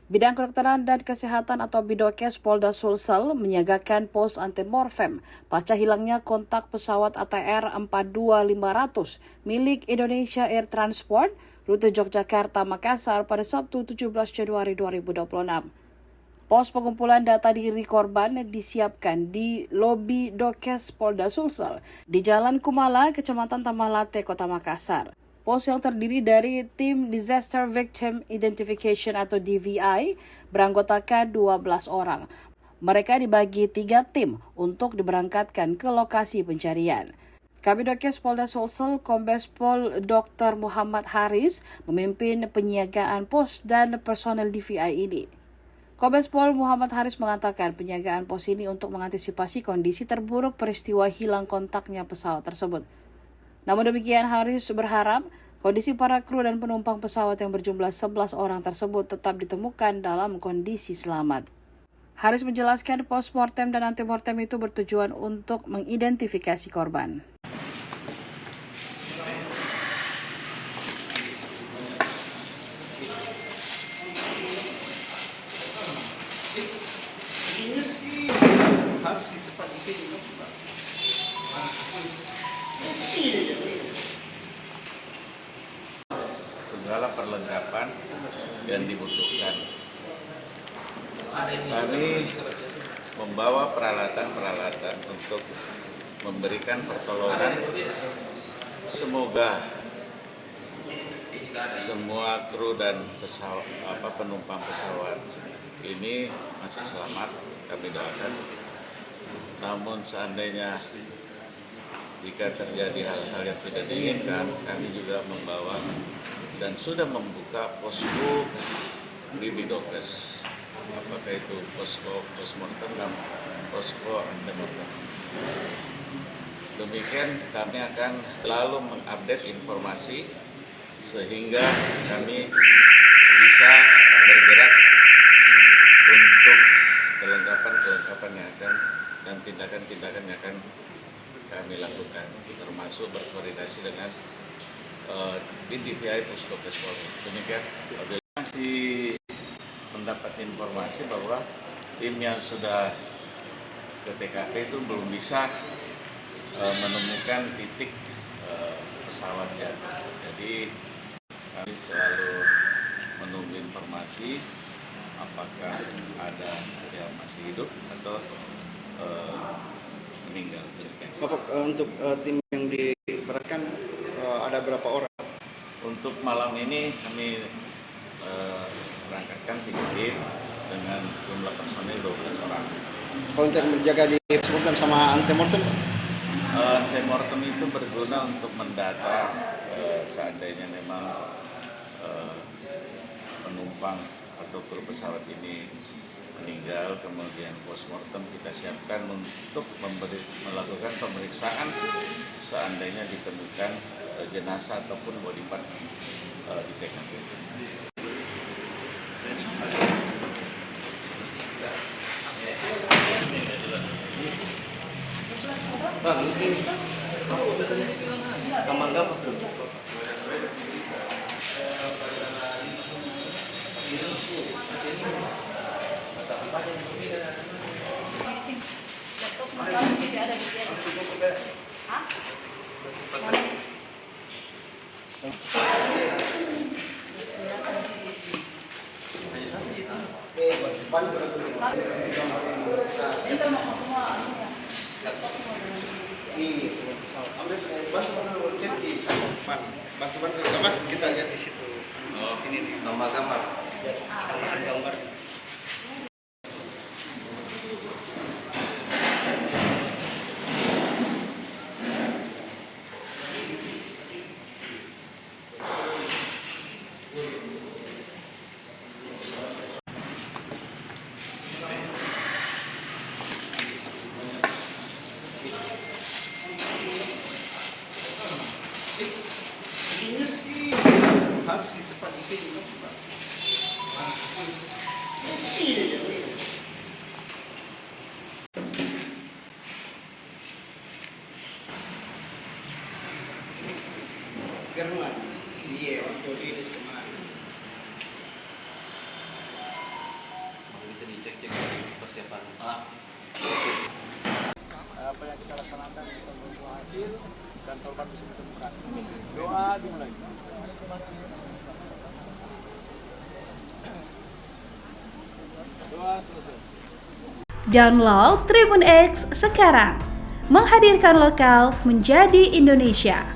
Bidang Kedokteran dan Kesehatan atau Bidokes Polda Sulsel menyiagakan pos antemortem pasca hilangnya kontak pesawat ATR 42500 milik Indonesia Air Transport rute Yogyakarta-Makassar pada Sabtu 17 Januari 2026. Pos pengumpulan data diri korban disiapkan di lobi Dokes Polda Sulsel di Jalan Kumala, Kecamatan Tamalate, Kota Makassar. Pos yang terdiri dari tim Disaster Victim Identification atau DVI beranggotakan 12 orang. Mereka dibagi 3 tim untuk diberangkatkan ke lokasi pencarian. Kabidokes Polda Sulsel Kombes Pol Dr. Muhammad Haris memimpin penyiagaan pos dan personel DVI ini. Kombes Pol Muhammad Haris mengatakan penyiagaan pos ini untuk mengantisipasi kondisi terburuk peristiwa hilang kontaknya pesawat tersebut. Namun demikian, Haris berharap kondisi para kru dan penumpang pesawat yang berjumlah 11 orang tersebut tetap ditemukan dalam kondisi selamat. Haris menjelaskan postmortem dan antemortem itu bertujuan untuk mengidentifikasi korban. Harus cepat ini. Segala perlengkapan yang dibutuhkan. Kami membawa peralatan-peralatan untuk memberikan pertolongan. Semoga semua kru dan penumpang pesawat ini masih selamat, kami doakan. Namun seandainya jika terjadi hal-hal yang tidak diinginkan, kami juga membawa dan sudah membuka posko di Bidokes. Apakah itu posko postmortem dan posko antemortem. Demikian kami akan selalu mengupdate informasi sehingga kami bisa bergerak untuk kelengkapan yang akan dan tindakan-tindakan yang akan kami lakukan, termasuk berkoordinasi dengan DVI Puskesmas Polri. Demikian, masih mendapat informasi bahwa tim yang sudah ke TKP itu belum bisa menemukan titik pesawatnya. Jadi kami selalu menunggu informasi apakah ada yang masih hidup atau meninggal. Bapak, untuk tim yang diberangkatkan ada berapa orang? Untuk malam ini kami berangkatkan 3 tim dengan jumlah personil 12 orang. Kalau untuk menjaga di postmortem sama antemortem? Antemortem itu berguna untuk mendata seandainya memang penumpang atau kru pesawat ini meninggal, kemudian postmortem kita siapkan untuk melakukan pemeriksaan seandainya ditemukan jenazah ataupun body part di TKP. Bang, mungkin kamar berapa? Bantu kita lihat di situ. Oh, ini nih. nomor kamar. Gambar. Harus cepat ini. German, dia waktu rilis kemarin. persiapan. Apa yang kita laksanakan bisa membuah hasil dan korban bisa ditemukan. Doa dimulai. Doa selesai. Download Tribun X sekarang, menghadirkan lokal menjadi Indonesia.